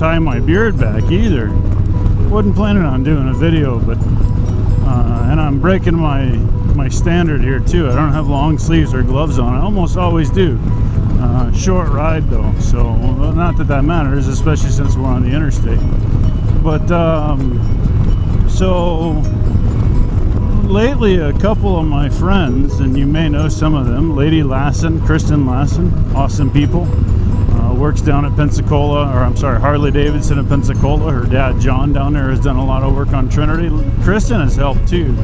tie my beard back either. Wasn't planning on doing a video, but and I'm breaking my standard here too. I don't have long sleeves or gloves on. I almost always do. Short ride though, so not that matters, especially since we're on the interstate. But so lately, a couple of my friends, and you may know some of them, Lady Lassen, Kristen Lassen, awesome people, works down at Harley Davidson in Pensacola. Her dad John down there has done a lot of work on Trinity. Kristen has helped too.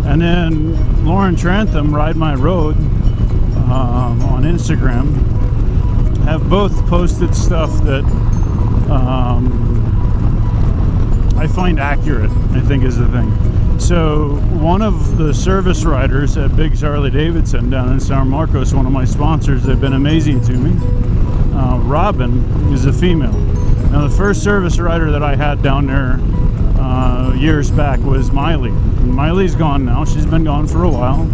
And then Lauren Trantham, Ride My Road, on Instagram, have both posted stuff that I find accurate, I think is the thing. So one of the service riders at Biggs Harley Davidson down in San Marcos, one of my sponsors, they've been amazing to me. Robin is a female. Now the first service rider that I had down there years back was Miley. And Miley's gone now. She's been gone for a while.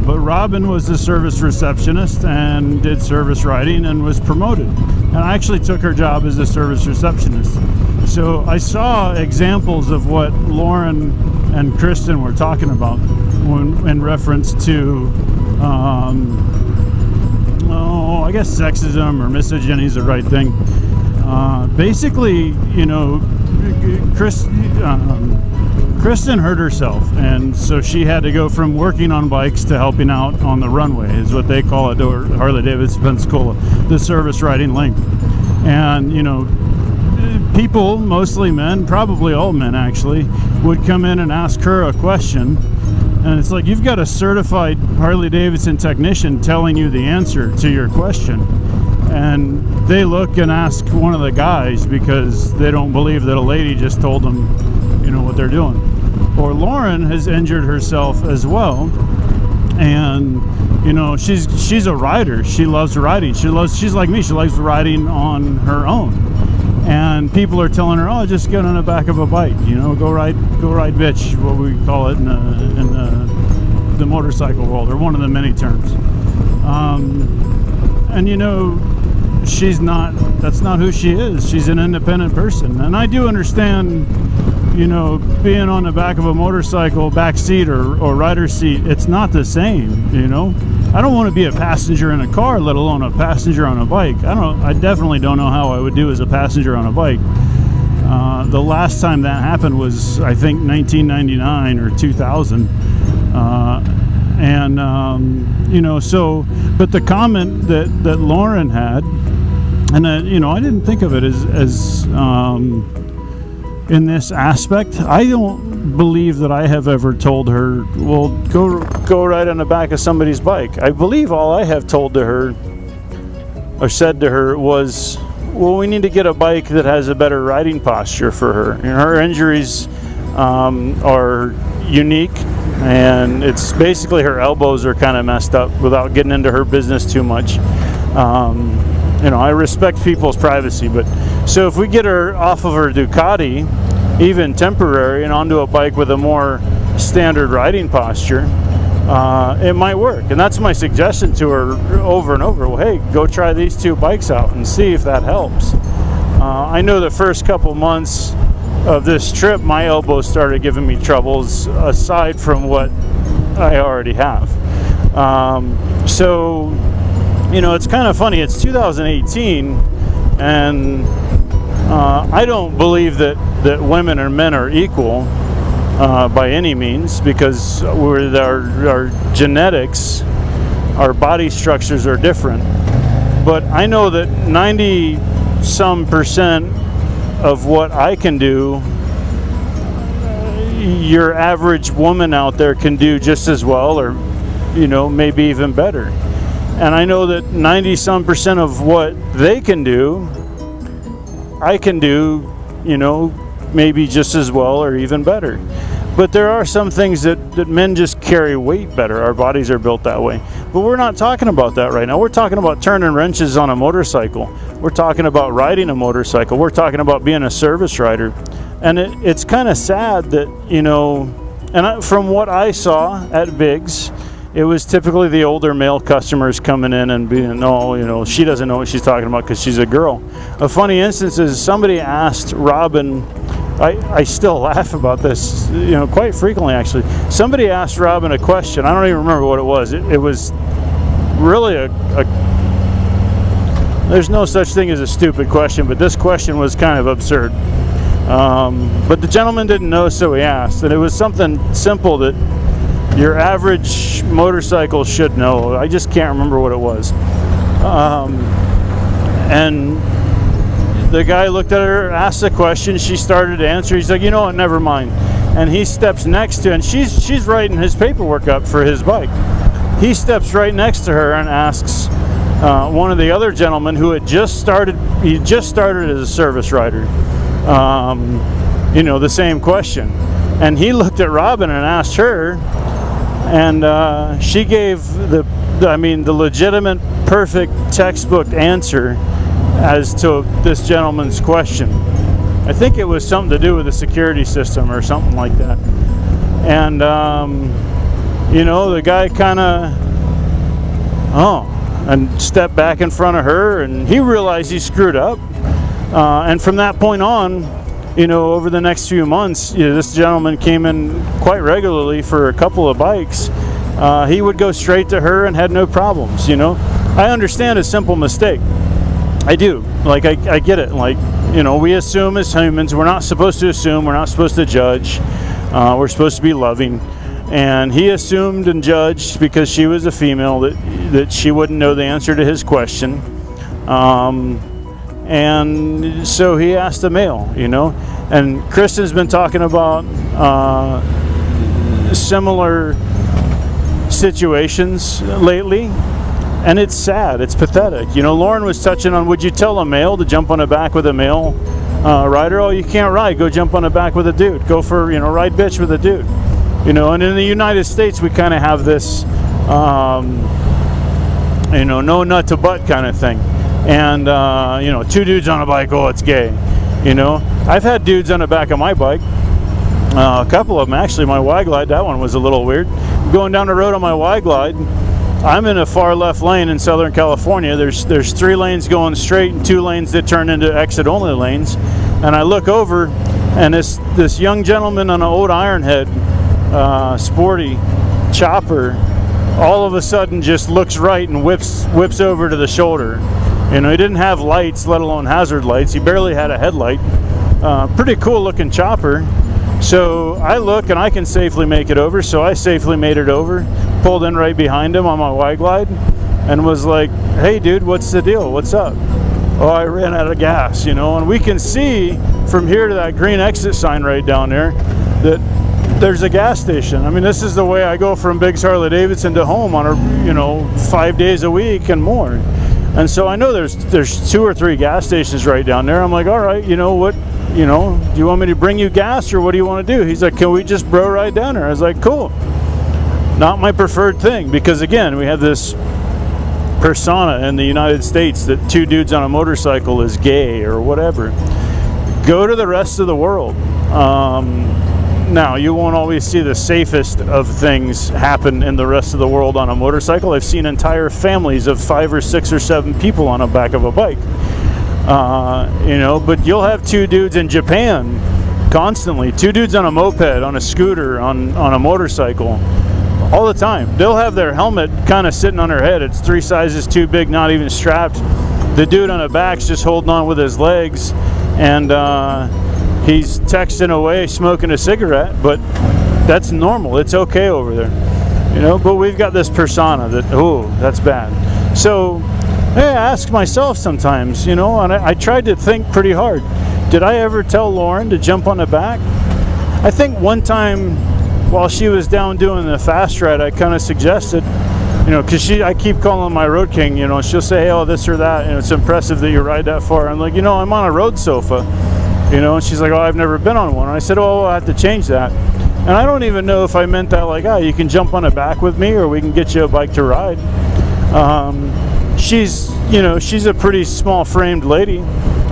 But Robin was the service receptionist and did service riding and was promoted. And I actually took her job as a service receptionist. So I saw examples of what Lauren and Kristen were talking about in reference to, I guess sexism or misogyny is the right thing. Basically, you know, Kristen hurt herself, and so she had to go from working on bikes to helping out on the runway, is what they call it, or Harley Davidson Pensacola, the service riding link. And, you know, people, mostly men, probably all men actually, would come in and ask her a question, and it's like, you've got a certified Harley Davidson technician telling you the answer to your question. And they look and ask one of the guys because they don't believe that a lady just told them, you know, what they're doing. Or Lauren has injured herself as well, and you know, she's a rider. She loves riding. She's like me. She likes riding on her own. And people are telling her, "Oh, just get on the back of a bike. You know, go ride, bitch." What we call it in the motorcycle world, or one of the many terms. And you know, that's not who she is. She's an independent person. And I do understand, you know, being on the back of a motorcycle, back seat or rider's seat, it's not the same, you know. I don't want to be a passenger in a car, let alone a passenger on a bike. I definitely don't know how I would do as a passenger on a bike. The last time that happened was, I think, 1999 or 2000. You know, so, but the comment that Lauren had, and you know, I didn't think of it as in this aspect. I don't believe that I have ever told her, well, go ride on the back of somebody's bike. I believe all I have told to her or said to her was, well, we need to get a bike that has a better riding posture for her. And her injuries are unique, and it's basically her elbows are kind of messed up, without getting into her business too much. You know, I respect people's privacy, but so if we get her off of her Ducati, even temporary, and onto a bike with a more standard riding posture, it might work. And that's my suggestion to her over and over. Well, hey, go try these two bikes out and see if that helps. I know the first couple months of this trip, my elbows started giving me troubles, aside from what I already have. So, you know, it's kind of funny. It's 2018, and I don't believe that women and men are equal by any means, because our genetics, our body structures are different. But I know that 90-some% of what I can do, your average woman out there can do just as well, or, you know, maybe even better. And I know that 90-some% of what they can do, I can do, you know, maybe just as well or even better. But there are some things that men just carry weight better. Our bodies are built that way. But we're not talking about that right now. We're talking about turning wrenches on a motorcycle. We're talking about riding a motorcycle. We're talking about being a service rider. And it's kind of sad that, you know, and from what I saw at Biggs, it was typically the older male customers coming in and being, no, you know, she doesn't know what she's talking about because she's a girl. A funny instance is somebody asked Robin, I still laugh about this, you know, quite frequently actually. Somebody asked Robin a question. I don't even remember what it was. It was really there's no such thing as a stupid question, but this question was kind of absurd. But the gentleman didn't know, so he asked, and it was something simple that your average motorcycle should know. I just can't remember what it was. And the guy looked at her, asked the question, she started to answer. He's like, you know what, never mind. And he steps next to her, and she's writing his paperwork up for his bike. He steps right next to her and asks one of the other gentlemen who had just started as a service rider, you know, the same question. And he looked at Robin and asked her, and she gave the legitimate, perfect textbook answer as to this gentleman's question. I think it was something to do with the security system or something like that. And you know, the guy kind of and stepped back in front of her, and he realized he screwed up. And from that point on, you know, over the next few months, you know, this gentleman came in quite regularly for a couple of bikes. He would go straight to her and had no problems, you know. I understand a simple mistake. I do. Like, I get it. Like, you know, we assume as humans, we're not supposed to assume, we're not supposed to judge. We're supposed to be loving. And he assumed and judged because she was a female that she wouldn't know the answer to his question. And so he asked a male, you know. And Kristen's been talking about similar situations lately. And it's sad, it's pathetic. You know, Lauren was touching on, would you tell a male to jump on the back with a male rider? Oh, you can't ride, go jump on the back with a dude. Go for, you know, ride bitch with a dude. You know, and in the United States, we kind of have this, you know, no nut to butt kind of thing. And, you know, two dudes on a bike, oh, it's gay. You know, I've had dudes on the back of my bike. A couple of them, actually. My Y-Glide, that one was a little weird. Going down the road on my Y-Glide, I'm in a far left lane in Southern California. There's 3 lanes going straight and 2 lanes that turn into exit-only lanes. And I look over, and this young gentleman on an old Ironhead, sporty chopper, all of a sudden just looks right and whips over to the shoulder. You know, he didn't have lights, let alone hazard lights. He barely had a headlight. Pretty cool looking chopper. So I look and I can safely make it over. So I safely made it over, pulled in right behind him on my Y-Glide, and was like, hey dude, what's the deal? What's up? Oh, I ran out of gas, you know. And we can see from here to that green exit sign right down there that there's a gas station. I mean, this is the way I go from Biggs Harley Davidson to home on a, you know, 5 days a week and more. And so I know there's 2 or 3 gas stations right down there. I'm like, all right, you know what, you know, do you want me to bring you gas or what do you want to do? He's like, can we just bro ride down there? I was like, cool. Not my preferred thing, because again, we have this persona in the United States that 2 dudes on a motorcycle is gay or whatever. Go to the rest of the world. Now, you won't always see the safest of things happen in the rest of the world on a motorcycle. I've seen entire families of 5 or 6 or 7 people on the back of a bike. You know, but you'll have 2 dudes in Japan constantly. 2 dudes on a moped, on a scooter, on a motorcycle, all the time. They'll have their helmet kind of sitting on their head. It's 3 sizes too big, not even strapped. The dude on the back's just holding on with his legs, and he's texting away, smoking a cigarette, but that's normal. It's okay over there, you know. But we've got this persona that, oh, that's bad. So, hey, I ask myself sometimes, you know, and I tried to think pretty hard. Did I ever tell Lauren to jump on the back? I think one time while she was down doing the fast ride, I kind of suggested, you know, because I keep calling my Road King, you know, she'll say, hey, oh, this or that, and it's impressive that you ride that far. I'm like, you know, I'm on a road sofa. You know, and she's like, oh, I've never been on one. And I said, oh, I have to change that. And I don't even know if I meant that like, oh, you can jump on the back with me or we can get you a bike to ride. She's, you know, she's a pretty small framed lady.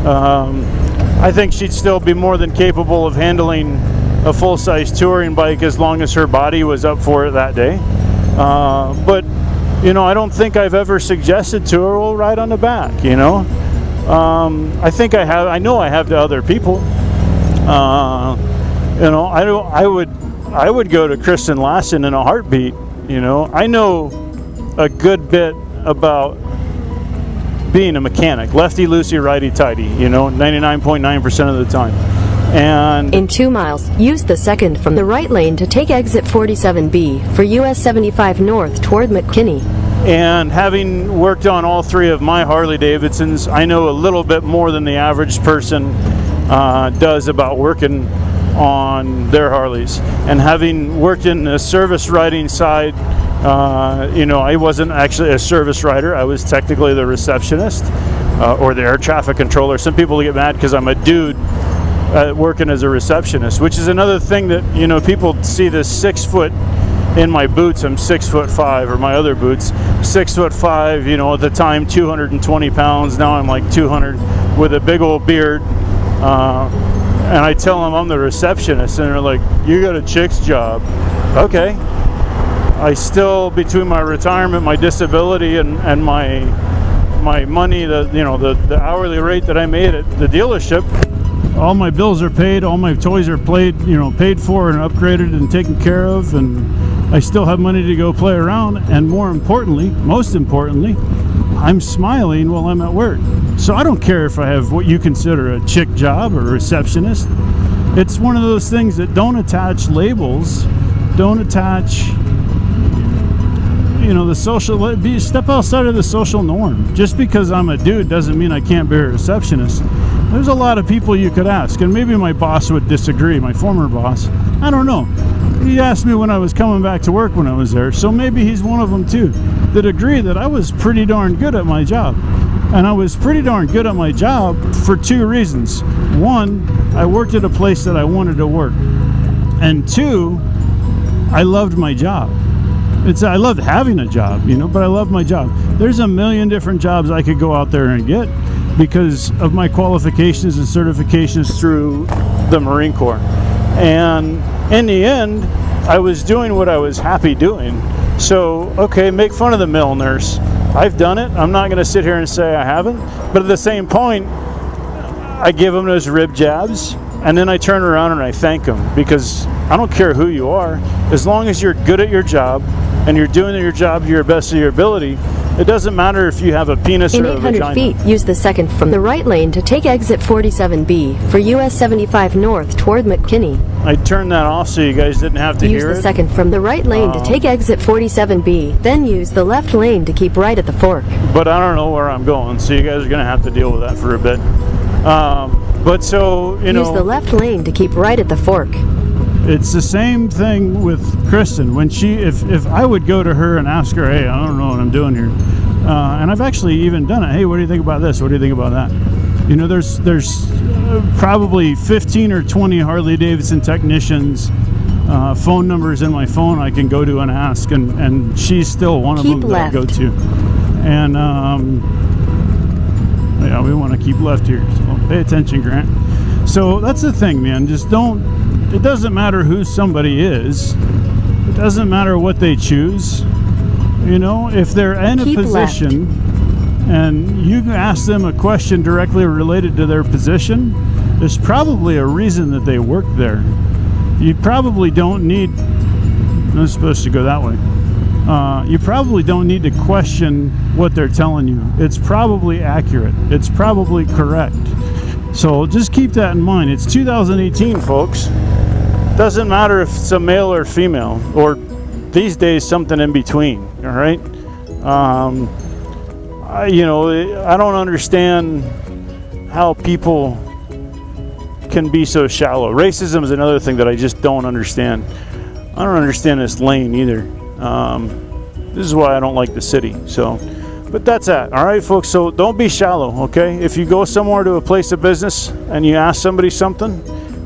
I think she'd still be more than capable of handling a full-size touring bike as long as her body was up for it that day. But I don't think I've ever suggested to her, well, ride on the back. I think I have. I know I have to other people. I would go to Kristen Lassen in a heartbeat. I know a good bit about being a mechanic, lefty loosey, righty tighty. 99.9% of the time. And in 2 miles, use the second from the right lane to take exit 47B for US 75 north toward McKinney. And having worked on all 3 of my Harley Davidsons, I know a little bit more than the average person does about working on their Harleys. And having worked in the service riding side, I wasn't actually a service rider. I was technically the receptionist or the air traffic controller. Some people get mad because I'm a dude working as a receptionist, which is another thing that, people see this 6 foot in my boots. I'm 6'5", or my other boots, 6'5", at the time 220 pounds. Now I'm like 200 with a big old beard. And I tell them I'm the receptionist, and they're like, you got a chick's job. Okay. I still, between my retirement, my disability, and my money, the hourly rate that I made at the dealership, all my bills are paid, all my toys are paid for and upgraded and taken care of, and I still have money to go play around. And most importantly, I'm smiling while I'm at work. So I don't care if I have what you consider a chick job or a receptionist. It's one of those things that don't attach labels, don't attach, the social, step outside of the social norm. Just because I'm a dude doesn't mean I can't be a receptionist. There's a lot of people you could ask, and maybe my boss would disagree, my former boss. I don't know. He asked me when I was coming back to work when I was there, so maybe he's one of them too, that agree that I was pretty darn good at my job. And I was pretty darn good at my job for 2 reasons. 1, I worked at a place that I wanted to work. And 2, I loved my job. I loved having a job, but I loved my job. There's a million different jobs I could go out there and get because of my qualifications and certifications through the Marine Corps. And in the end, I was doing what I was happy doing. So, okay, make fun of the male nurse. I've done it. I'm not going to sit here and say I haven't. But at the same point, I give them those rib jabs, and then I turn around and I thank them, because I don't care who you are. As long as you're good at your job and you're doing your job to your best of your ability, it doesn't matter if you have a penis or a vagina. In 800 feet, use the second from the right lane to take exit 47B for US 75 north toward McKinney. I turned that off so you guys didn't have to hear it. Use the second from the right lane to take exit 47B, then use the left lane to keep right at the fork. But I don't know where I'm going, so you guys are going to have to deal with that for a bit. But so, use the left lane to keep right at the fork. It's the same thing with Kristen. When if I would go to her and ask her, hey, I don't know what I'm doing here, and I've actually even done it. Hey, what do you think about this? What do you think about that? There's probably 15 or 20 Harley Davidson technicians, phone numbers in my phone I can go to and ask, and she's still one of them that I go to. And yeah, we want to keep left here, so pay attention, Grant. So that's the thing, man. Just don't. It doesn't matter who somebody is. It doesn't matter what they choose. If they're in a position and you ask them a question directly related to their position, there's probably a reason that they work there. You probably don't need. I'm supposed to go that way. You probably don't need to question what they're telling you. It's probably accurate. It's probably correct. So just keep that in mind. It's 2018, folks. Doesn't matter if it's a male or female, or these days something in between. All right. I don't understand how people can be so shallow. Racism is another thing that I just don't understand. I don't understand this lane either. This is why I don't like the city. So, but that's that. All right, folks. So don't be shallow. Okay. If you go somewhere to a place of business and you ask somebody something,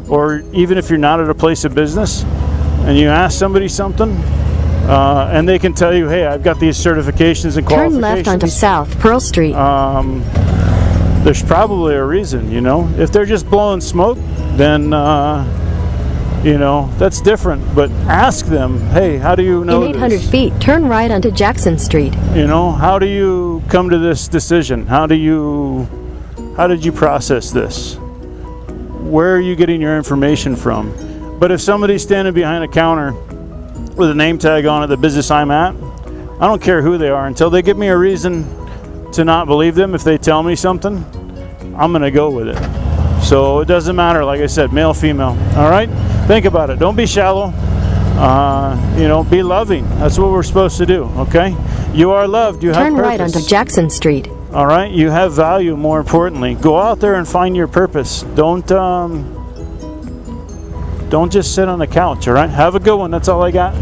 or even if you're not at a place of business and you ask somebody something, and they can tell you, hey, I've got these certifications and qualifications. Turn left onto South Pearl Street. There's probably a reason, If they're just blowing smoke, then You know, that's different. But ask them, hey, how do you know In 800 this? feet, turn right onto Jackson Street. You know, how do you come to this decision? How did you process this? Where are you getting your information from? But if somebody's standing behind a counter with a name tag on it, the business I'm at, I don't care who they are. Until they give me a reason to not believe them, if they tell me something, I'm going to go with it. So it doesn't matter, like I said, male, female. All right? Think about it. Don't be shallow. You know, be loving. That's what we're supposed to do, okay? You are loved. You have Turn purpose. right onto Jackson Street. All right? You have value, more importantly. Go out there and find your purpose. Don't just sit on the couch, all right? Have a good one. That's all I got.